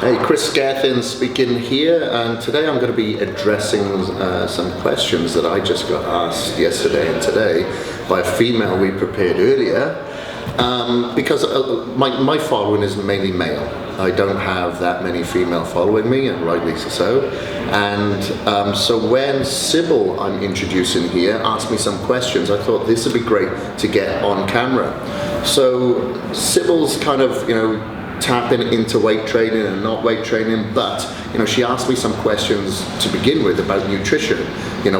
Hey, Kris Gethin speaking here, and today I'm going to be addressing some questions that I just got asked yesterday and today by a female we prepared earlier, because my following is mainly male. I don't have that many female following me, and rightly so. And so when Sybil, I'm introducing here, asked me some questions, I thought this would be great to get on camera. So Sybil's kind of, tapping into weight training and not weight training, but she asked me some questions to begin with about nutrition.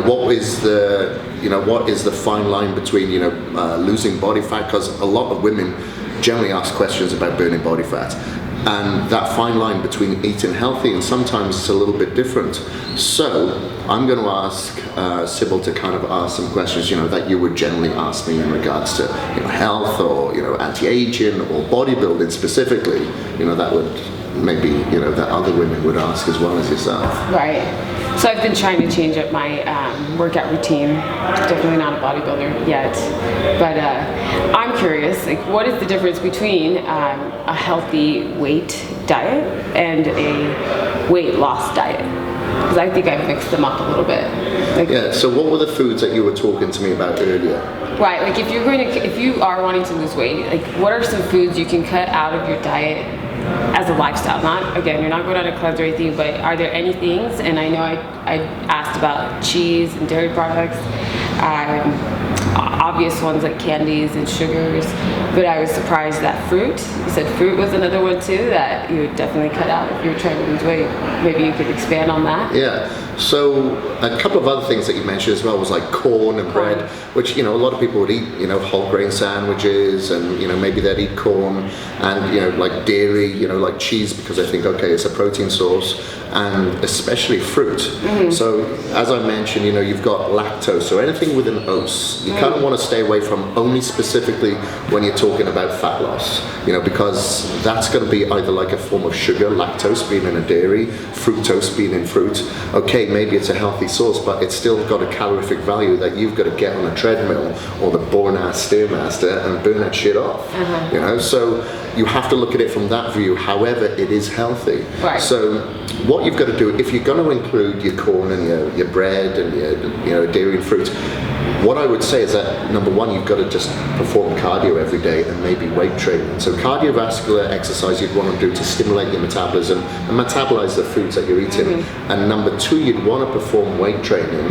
What is the fine line between losing body fat, because a lot of women generally ask questions about burning body fat, and that fine line between eating healthy and sometimes it's a little bit different. So I'm going to ask Sybil to kind of ask some questions that you would generally ask me in regards to health or anti-aging or bodybuilding specifically, that would maybe that other women would ask as well as yourself. Right. So I've been trying to change up my workout routine. Definitely not a bodybuilder yet, but I'm curious, what is the difference between a healthy weight diet and a weight loss diet? Because I think I've mixed them up a little bit. Yeah. So what were the foods that you were talking to me about earlier? Right. If you are wanting to lose weight, what are some foods you can cut out of your diet as a lifestyle? You're not going on a cleanse or anything, but are there any things? And I know I asked about cheese and dairy products, obvious ones like candies and sugars, but I was surprised that fruit, you said fruit was another one too that you would definitely cut out if you're trying to lose weight. Maybe you could expand on that. Yeah. So a couple of other things that you mentioned as well was like corn and bread, which a lot of people would eat, whole grain sandwiches, and maybe they'd eat corn, and like dairy, like cheese, because I think it's a protein source, and especially fruit. Mm-hmm. So as I mentioned, you've got lactose, so anything with an ose, you kind of want to stay away from, only specifically when you're talking about fat loss, because that's going to be either like a form of sugar, lactose being in a dairy, fructose being in fruit. Okay, maybe it's a healthy source, but it's still got a calorific value that you've got to get on a treadmill or the boring-ass Stairmaster and burn that shit off. So you have to look at it from that view. However, it is healthy. Right. So what you've got to do, if you're going to include your corn and your bread and your dairy and fruit, what I would say is that, number one, you've got to just perform cardio every day and maybe weight training. So cardiovascular exercise you'd want to do to stimulate your metabolism and metabolize the foods that you're eating. And number two, you'd want to perform weight training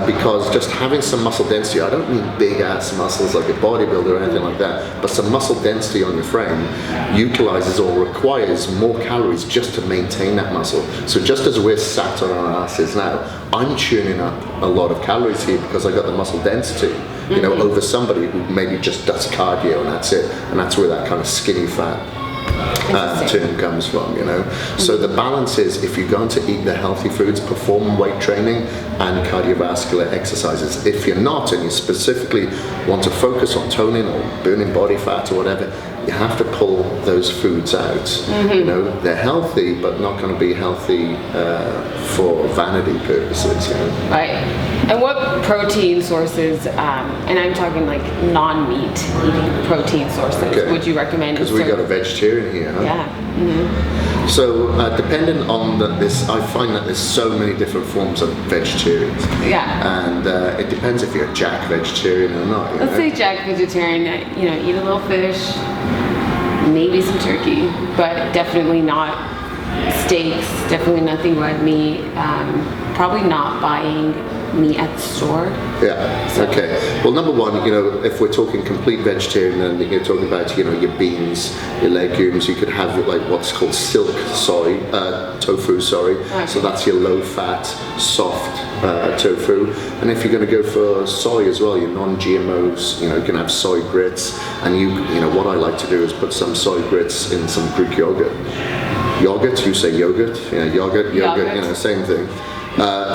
because just having some muscle density, I don't mean big ass muscles like a bodybuilder or anything like that, but some muscle density on your frame utilizes or requires more calories just to maintain that muscle. So just as we're sat on our asses now, I'm churning up a lot of calories here because I got the muscle density, over somebody who maybe just does cardio and that's it, and that's where that kind of skinny fat term comes from, So the balance is, if you're going to eat the healthy foods, perform weight training and cardiovascular exercises. If you're not, and you specifically want to focus on toning or burning body fat or whatever, you have to pull those foods out. They're healthy, but not going to be healthy for vanity purposes. Right. And what protein sources, and I'm talking like non-meat eating protein sources, would you recommend? Because we got a vegetarian here, huh? Yeah. So depending on this, I find that there's so many different forms of vegetarians. Yeah. And it depends if you're a jack vegetarian or not. Let's say jack vegetarian, eat a little fish, maybe some turkey, but definitely not steaks, definitely nothing red meat, probably not buying meat at the store. Yeah. So. Okay. Well, number one, if we're talking complete vegetarian, then you're talking about your beans, your legumes. You could have like what's called silk tofu. Okay. So that's your low-fat, soft tofu. And if you're going to go for soy as well, your non-GMOs, you can have soy grits. And what I like to do is put some soy grits in some Greek yogurt. Yogurt, you say yogurt? Yeah, yogurt, same thing.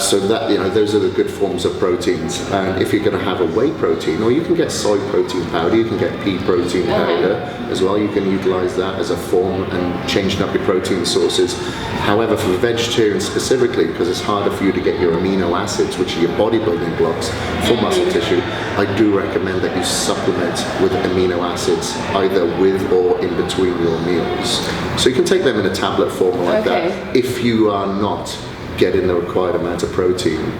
So that, those are the good forms of proteins. And if you're going to have a whey protein, or you can get soy protein powder, you can get pea protein powder as well. You can utilize that as a form and changing up your protein sources. However, for vegetarians specifically, because it's harder for you to get your amino acids, which are your bodybuilding blocks for muscle tissue, I do recommend that you supplement with amino acids either with or in between your meals. So you can take them in a tablet form like that if you are not getting the required amount of protein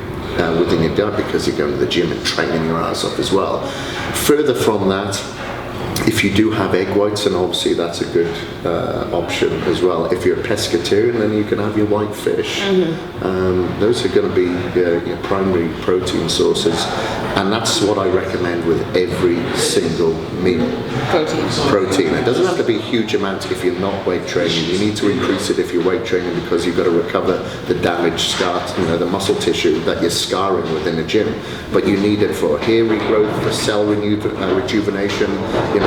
within your diet because you're going to the gym and training your ass off as well. Further from that, if you do have egg whites, and obviously that's a good option as well. If you're a pescatarian, then you can have your white fish. Those are going to be your primary protein sources, and that's what I recommend with every single meal. Protein. It doesn't have to be a huge amount if you're not weight training. You need to increase it if you're weight training because you've got to recover the damaged scar, the muscle tissue that you're scarring within the gym. But you need it for hair regrowth, for cell rejuvenation,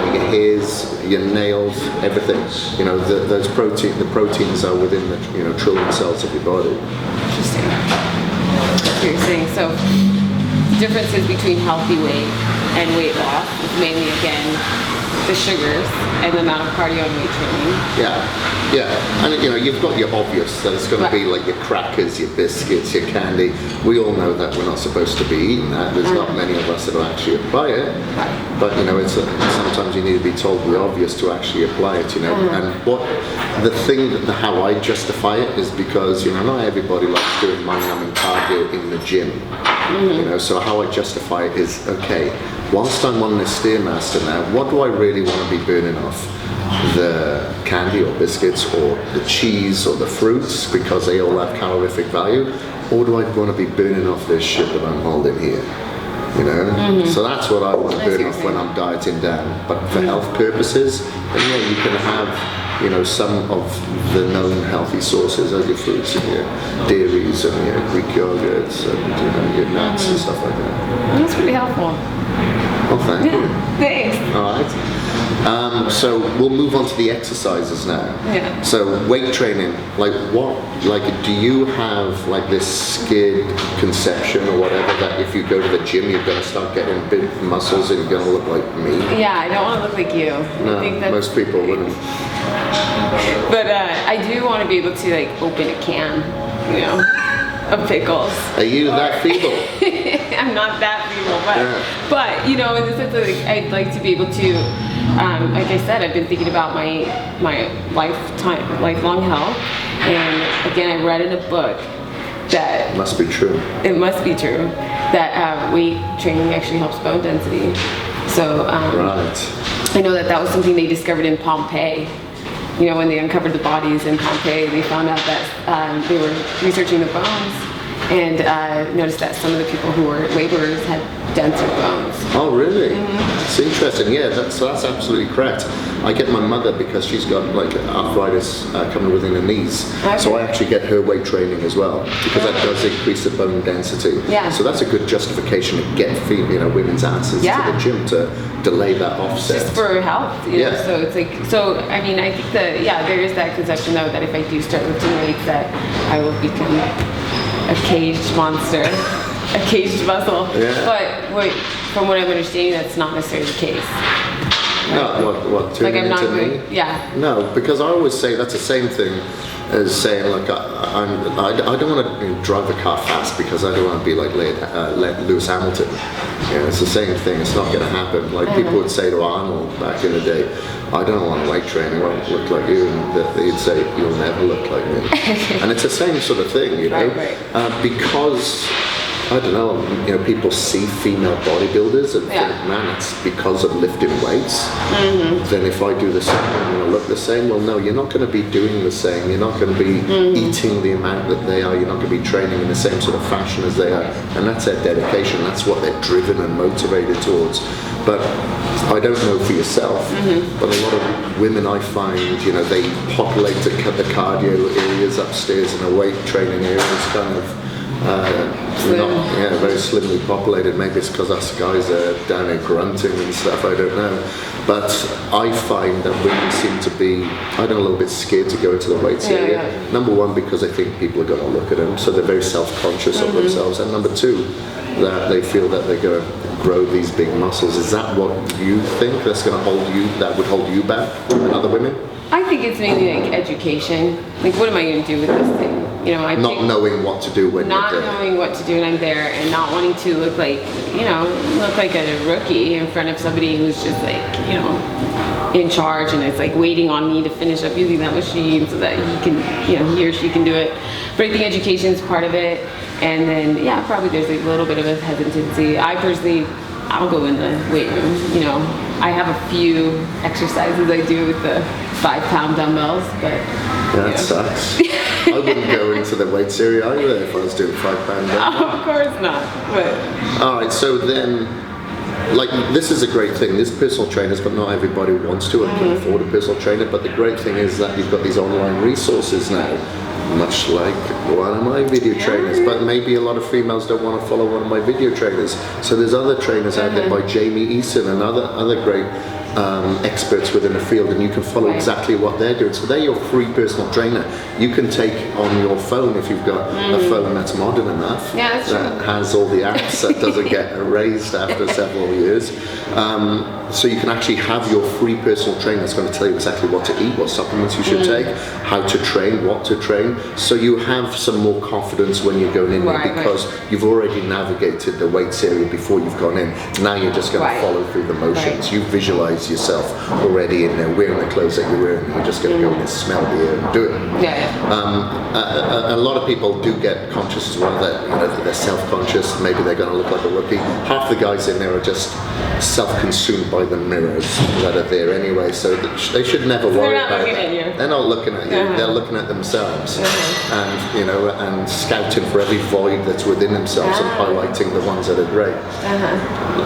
your hairs, your nails, everything. The proteins are within the trillion cells of your body. Interesting. That's what you're saying. So the differences between healthy weight and weight loss is mainly, again, the sugars and the amount of cardio and weight training. And you've got your obvious, that it's going to be like your crackers, your biscuits, your candy. We all know that we're not supposed to be eating that. There's not many of us that will actually apply it. But it's sometimes you need to be told the obvious to actually apply it. And what the thing that how I justify it is because not everybody likes doing mind-numbing cardio in the gym. So how I justify it is, okay, whilst I'm on this Stairmaster now, what do I really want to be burning off? The candy or biscuits or the cheese or the fruits because they all have calorific value, or do I want to be burning off this shit that I'm holding here? So that's what I want to burn off when I'm dieting down. But for health purposes, then you can have some of the known healthy sources as your fruits and your dairies and your Greek yogurts and your nuts and stuff like that. That's pretty helpful. Well, thank you. Thanks. All right. So we'll move on to the exercises now. So weight training, do you have this skid conception or whatever that if you go to the gym you're going to start getting big muscles and you're going to look like me? Yeah, I don't want to look like you. No, I think that's... most people wouldn't. But I do want to be able to open a can, of pickles. Are you that feeble? I'm not that feeble, but in the sense that I'd like to be able to, like I said, I've been thinking about my lifelong health, and again, I read in a book that must be true. It must be true that weight training actually helps bone density. So I know that was something they discovered in Pompeii. When they uncovered the bodies in Pompeii, they found out that they were researching the bones and noticed that some of the people who were laborers had denser bones. Oh, really? It's interesting. Yeah, that's absolutely correct. I get my mother because she's got arthritis coming within her knees. So I actually get her weight training as well because that does increase the bone density. So that's a good justification to get women's asses to the gym to delay that offset. Just for health. So it's I think there is that conception though that if I do start lifting weights that I will become a caged monster, a caged muscle. But from what I'm understanding, that's not necessarily the case. No, what tuning into me? Yeah. No, because I always say that's the same thing as saying I don't want to drive the car fast because I don't want to be like Lewis Hamilton. It's the same thing. It's not going to happen. People would say to Arnold back in the day, I don't want to weight train. I won't look like you, and they'd say you'll never look like me. And it's the same sort of thing, because. I don't know, people see female bodybuilders and think, man, it's because of lifting weights. Then if I do the same, I'm going to look the same. Well, no, you're not going to be doing the same. You're not going to be eating the amount that they are. You're not going to be training in the same sort of fashion as they are. And that's their dedication. That's what they're driven and motivated towards. But I don't know for yourself, but a lot of women I find, they populate the cardio areas upstairs and the weight training areas kind of very slimly populated. Maybe it's because us guys are down there grunting and stuff, I don't know. But I find that women seem to be, a little bit scared to go into the weights area. Yeah. Number one, because I think people are going to look at them, so they're very self-conscious of themselves. And number two, that they feel that they're going to grow these big muscles. Is that what you think that's going to that would hold you back from other women? I think it's mainly like education. Like, what am I going to do with this thing? You know, not knowing what to do when you're there. Not knowing what to do when I'm there, and not wanting to look like, look like a rookie in front of somebody who's just like, in charge, and it's like waiting on me to finish up using that machine so that he can, he or she can do it. But I think education is part of it, and then probably there's like a little bit of a hesitancy. I personally, I'll go in the weight room. I have a few exercises I do with the 5-pound dumbbells, but that sucks. I wouldn't go into the weights area either if I was doing 5-pound dumbbells. Of course not. But all right, so then, like, this is a great thing. There's personal trainers, but not everybody wants to and can afford a personal trainer. But the great thing is that you've got these online resources now, much like one of my video trainers. But maybe a lot of females don't want to follow one of my video trainers. So there's other trainers out there by Jamie Eason and other great experts within the field, and you can follow exactly what they're doing. So they're your free personal trainer. You can take on your phone, if you've got a phone that's modern enough, that has all the apps, that doesn't get erased after several years. So you can actually have your free personal trainer that's going to tell you exactly what to eat, what supplements you should take, how to train, what to train. So you have some more confidence when you're going in there, because you've already navigated the weights area before you've gone in. Now you're just going to follow through the motions. You visualize yourself already in there, wearing the clothes that you're wearing. You're just going to go in and smell the air and do it. A lot of people do get conscious as well that they're self-conscious. Maybe they're going to look like a rookie. Half the guys in there are just self-consumed by the mirrors that are there anyway, so they should never worry about that. They're not looking at you. They're looking at themselves, and and scouting for every void that's within themselves and highlighting the ones that are great.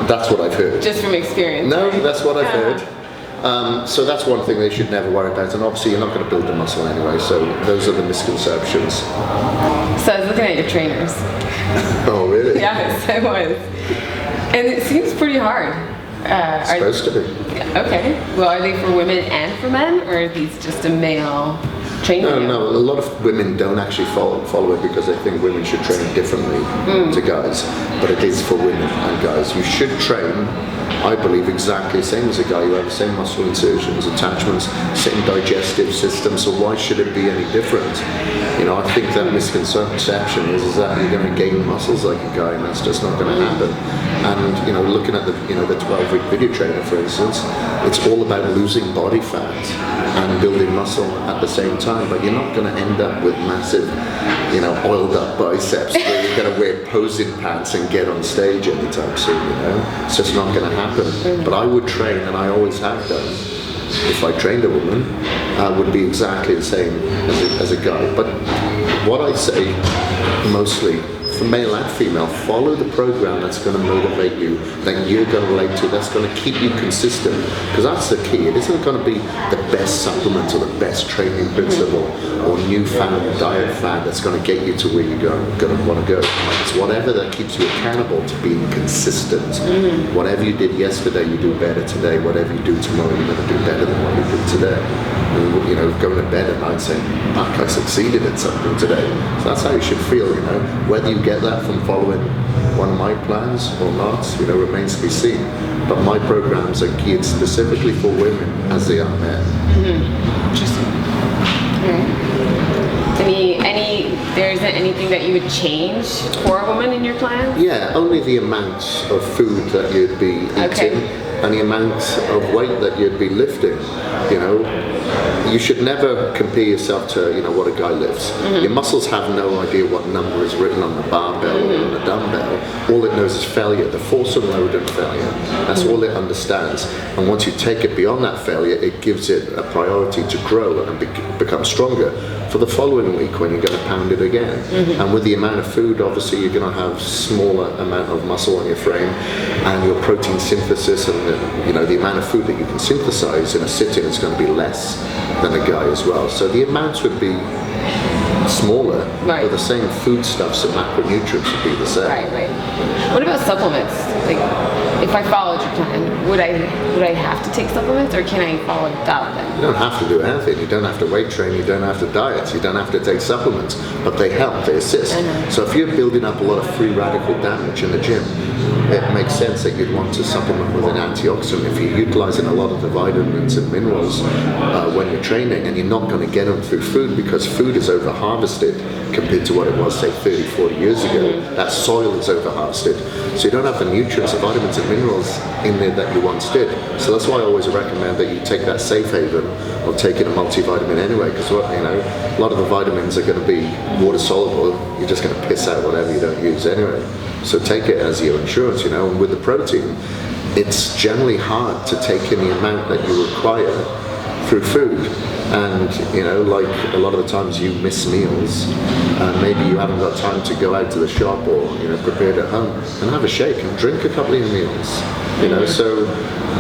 That's what I've heard. Just from experience. No, that's what I've heard. So that's one thing they should never worry about, and obviously you're not going to build the muscle anyway, so those are the misconceptions. So I was looking at your trainers. Oh really? Yes, I was. And it seems pretty hard. Supposed to be. Okay. Well, are they for women and for men, or are these just a male training? No. A lot of women don't actually follow it because they think women should train differently to guys. But it is for women and guys. You should train, I believe, exactly the same as a guy. You have the same muscle insertions, attachments, same digestive system. So why should it be any different? I think that misconception is that you're going to gain muscles like a guy, and that's just not going to happen. And looking at the 12-week video trainer, for instance, it's all about losing body fat and building muscle at the same time. But you're not going to end up with massive, oiled up biceps where you're going to wear posing pants and get on stage anytime soon. It's just not going to happen. But I would train, and I always have done. If I trained a woman, would be exactly the same as a guy. But what I say mostly, for male and female, follow the program that's going to motivate you, that you're going to relate to, that's going to keep you consistent, because that's the key. It isn't going to be the best supplement or the best training principle or newfound diet fad that's going to get you to where you're going to want to go. It's whatever that keeps you accountable to being consistent. Whatever you did yesterday, you do better today. Whatever you do tomorrow, you're going to do better than what you did today. Going to bed at night saying, I succeeded at something today. So that's how you should feel, Whether you get that from following one of my plans or not, remains to be seen. But my programs are geared specifically for women as they are men. Interesting. There isn't anything that you would change for a woman in your plans? Yeah, only the amount of food that you'd be eating and the amount of weight that you'd be lifting. You should never compare yourself to what a guy lifts. Your muscles have no idea what number is written on the barbell or on the dumbbell. All it knows is failure, the force and load and failure. That's all it understands. And once you take it beyond that failure, it gives it a priority to grow and become stronger for the following week when you're going to pound it again. And with the amount of food, obviously you're going to have smaller amount of muscle on your frame, and your protein synthesis and the amount of food that you can synthesize in a sitting is going to be less than a guy as well. So the amounts would be smaller, Right. but the same foodstuffs and macronutrients would be the same. Right. What about supplements? Like, if I followed your plan, would I have to take supplements, or can I follow a diet then? You don't have to do anything. You don't have to weight train. You don't have to diet. You don't have to take supplements. But they help. They assist. So if you're building up a lot of free radical damage in the gym, it makes sense that you'd want to supplement with an antioxidant. If you're utilizing a lot of the vitamins and minerals when you're training, and you're not going to get them through food because food is over harvested compared to what it was, say, 30, 40 years ago. That soil is over harvested. So you don't have the nutrients, the vitamins and minerals in there that you once did. So that's why I always recommend that you take that safe haven or take in a multivitamin anyway, because a lot of the vitamins are going to be water soluble. You're just going to piss out whatever you don't use anyway. So take it as your insurance, and with the protein, it's generally hard to take in the amount that you require through food. And like a lot of the times you miss meals, and maybe you haven't got time to go out to the shop or prepare it at home, and have a shake and drink a couple of your meals. So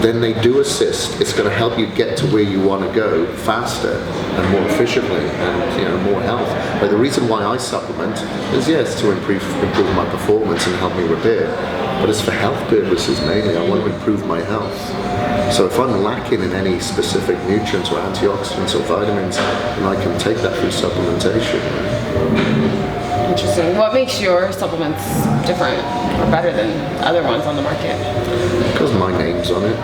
then they do assist. It's going to help you get to where you want to go faster and more efficiently, and more health. But the reason why I supplement is to improve my performance and help me repair. But it's for health purposes mainly. I want to improve my health. So if I'm lacking in any specific nutrients or antioxidants or vitamins, then I can take that through supplementation. Interesting. What makes your supplements different or better than other ones on the market? Because my name's on it.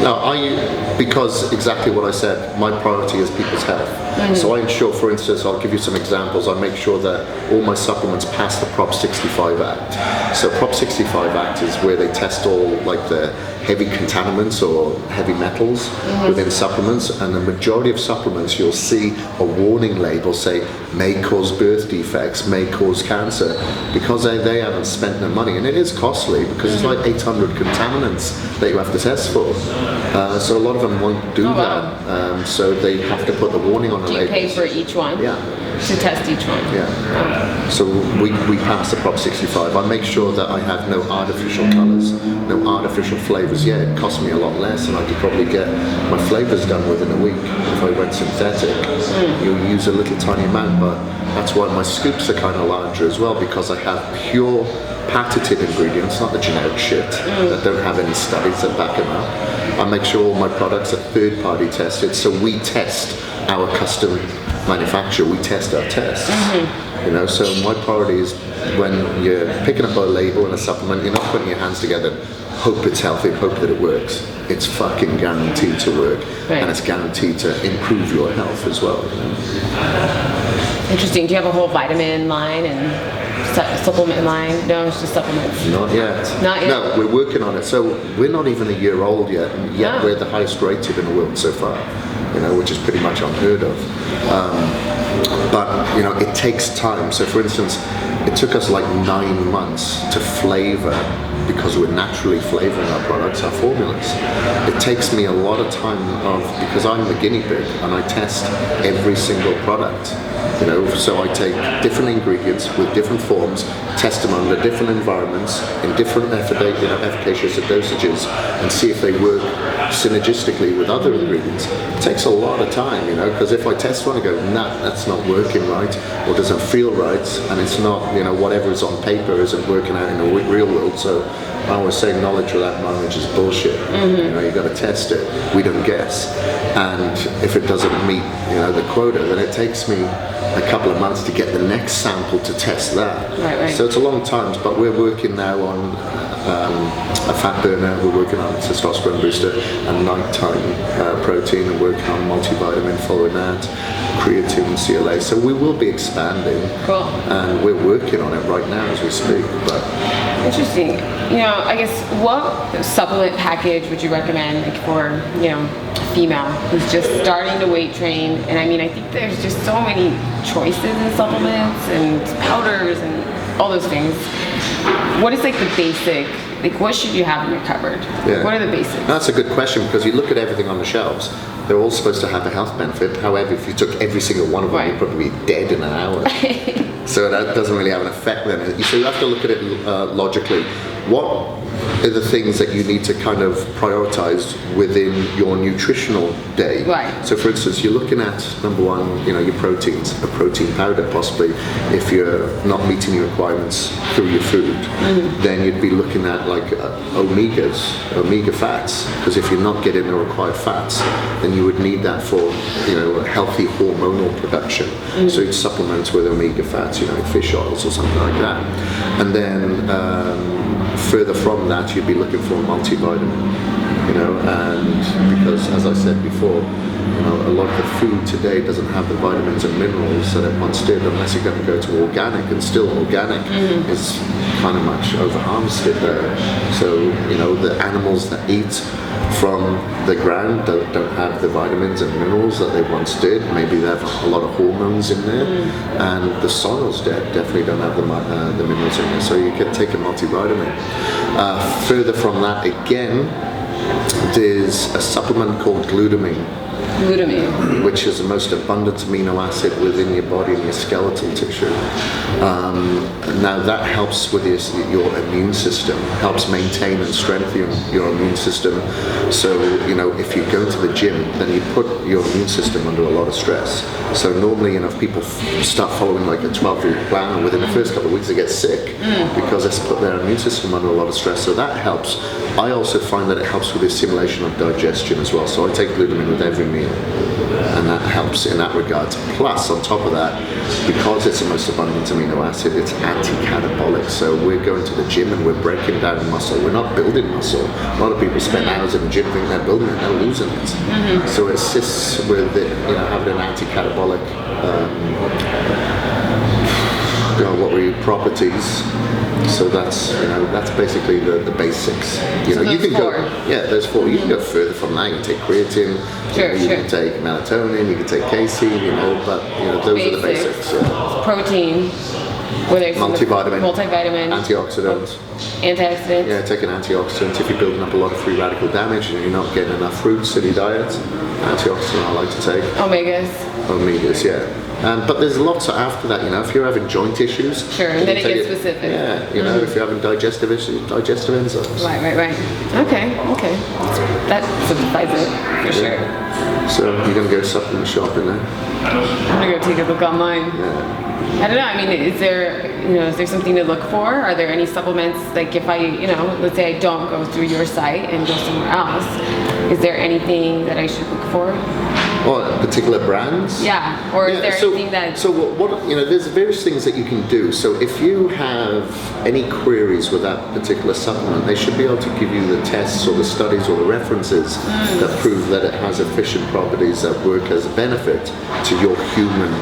No, because exactly what I said, my priority is people's health. So I ensure, for instance, I'll give you some examples. I make sure that all my supplements pass the Prop 65 Act. So Prop 65 Act is where they test all like the heavy contaminants or heavy metals within supplements, and the majority of supplements you'll see a warning label say may cause birth defects, may cause cancer, because they haven't spent their money, and it is costly because it's like 800 contaminants that you have to test for. So a lot of them won't do that. So they have to put the warning on the label. Do you pay for each one? Yeah. To test each one? Yeah. So we pass the Prop 65. I make sure that I have no artificial colours, no artificial flavours. Yeah, it costs me a lot less, and I could probably get my flavours done within a week if I went synthetic. You'll use a little tiny amount, but that's why my scoops are kind of larger as well, because I have pure patented ingredients, not the generic shit that don't have any studies that back them up. I make sure all my products are third-party tested, so we test our custom manufacturer, we test our tests. So my priority is when you're picking up a label and a supplement, you're not putting your hands together, hope it's healthy, hope that it works. It's fucking guaranteed to work, and it's guaranteed to improve your health as well. Interesting. Do you have a whole vitamin line and supplement line? No, it's just supplements. Not yet. Not yet? No, we're working on it. So we're not even a year old yet, and yet we're the highest rated in the world so far, which is pretty much unheard of. But it takes time. So for instance, it took us like 9 months to flavor, because we're naturally flavoring our products, our formulas. It takes me a lot of time because I'm the guinea pig and I test every single product. So I take different ingredients with different forms, test them under different environments in different efficacious dosages, and see if they work synergistically with other ingredients. It takes a lot of time, because if I test one and go, nah, that's not working right, or doesn't feel right, and it's not, whatever is on paper isn't working out in the real world. So I always say knowledge without knowledge is bullshit. You've got to test it. We don't guess. And if it doesn't meet, the quota, then it takes me a couple of months to get the next sample to test that. Right. So it's a long time, but we're working now on a fat burner, we're working on a testosterone booster and nighttime protein, and working on multivitamin following that, creatine and CLA. So we will be expanding. Cool. And we're working on it right now as we speak. But interesting. I guess what supplement package would you recommend for, a female who's just starting to weight train? And I think there's just so many choices in supplements and powders and all those things. What is the basic, what should you have in your cupboard? Yeah. What are the basics? That's a good question, because you look at everything on the shelves, they're all supposed to have a health benefit. However, if you took every single one of them, you'd probably be dead in an hour. So that doesn't really have an effect then. So you have to look at it logically. What are the things that you need to kind of prioritize within your nutritional day. Right. So for instance, you're looking at, number one, your proteins, a protein powder possibly. If you're not meeting your requirements through your food, then you'd be looking at like omega fats, because if you're not getting the required fats, then you would need that for healthy hormonal production. So you'd supplement with omega fats, fish oils or something like that. And then further from that, you'd be looking for a multivitamin, and because, as I said before, a lot of the food today doesn't have the vitamins and minerals that it once did, unless you're going to go to organic, and still organic is kind of much over-harvested there. So, the animals that eat from the ground don't have the vitamins and minerals that they once did. Maybe they have a lot of hormones in there, and the soils definitely don't have the minerals in there. So you can take a multivitamin. Further from that again, there's a supplement called glutamine, which is the most abundant amino acid within your body and your skeletal tissue. Now that helps with your immune system, helps maintain and strengthen your immune system. So, if you go to the gym, then you put your immune system under a lot of stress. So normally, if people start following like a 12-week plan, and within the first couple of weeks they get sick because it's put their immune system under a lot of stress. So that helps. I also find that it helps with the stimulation of digestion as well. So I take glutamine with every meal, and that helps in that regard. Plus, on top of that, because it's the most abundant amino acid, it's anti-catabolic. So we're going to the gym and we're breaking down muscle. We're not building muscle. A lot of people spend hours in the gym thinking they're building it, they're losing it. So it assists with it, having an anti-catabolic properties. So that's basically the basics. So you can four. there's four. You can go further from that. You can take creatine. You can take melatonin. You can take casein. But those are the basics. Protein. Multivitamin. Antioxidant. Antioxidant. Take an antioxidant if you're building up a lot of free radical damage and you're not getting enough fruits in your diet. Antioxidant I like to take. Omegas, yeah. But there's lots after that, if you're having joint issues. Sure, and then it gets specific. Yeah, if you're having digestive issues, digestive enzymes. Right. Okay. That simplifies it, for sure. So you're going to go supplement shopping now? I'm going to go take a look online. Yeah. I don't know, I mean, is there something to look for? Are there any supplements, like if I, let's say I don't go through your site and go somewhere else, is there anything that I should look for? Or particular brands? Yeah, or is there anything that... So what there's various things that you can do. So if you have any queries with that particular supplement, they should be able to give you the tests or the studies or the references that prove that it has efficient properties that work as a benefit to your human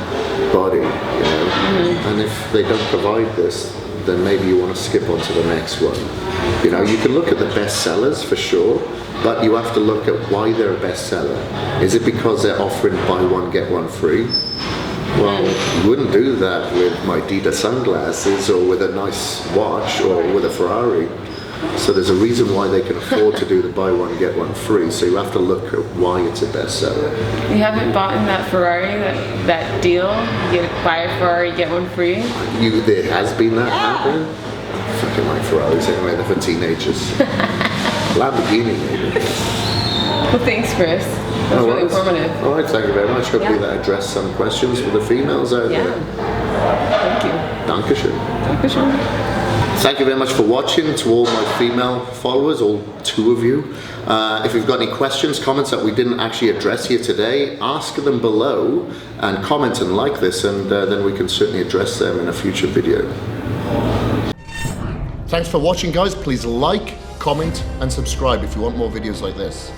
body, And if they don't provide this, then maybe you want to skip on to the next one. You can look at the best sellers for sure, but you have to look at why they're a bestseller. Is it because they're offering buy one, get one free? Well, you wouldn't do that with my Adidas sunglasses or with a nice watch or with a Ferrari. So there's a reason why they can afford to do the buy one, get one free. So you have to look at why it's a bestseller. You haven't bought in that Ferrari, that deal? You buy a Ferrari, get one free? There has been that happen. I fucking like Ferraris anyway, they're for teenagers. Lamborghini, maybe. Well, thanks, Kris. That's really informative. All right, thank you very much. Hopefully that addressed some questions for the females out there. Thank you. Dankeschön. Thank you very much for watching. To all my female followers, all 2 of you. If you've got any questions, comments that we didn't actually address here today, ask them below and comment and like this, and then we can certainly address them in a future video. Thanks for watching, guys. Please like, comment and subscribe if you want more videos like this.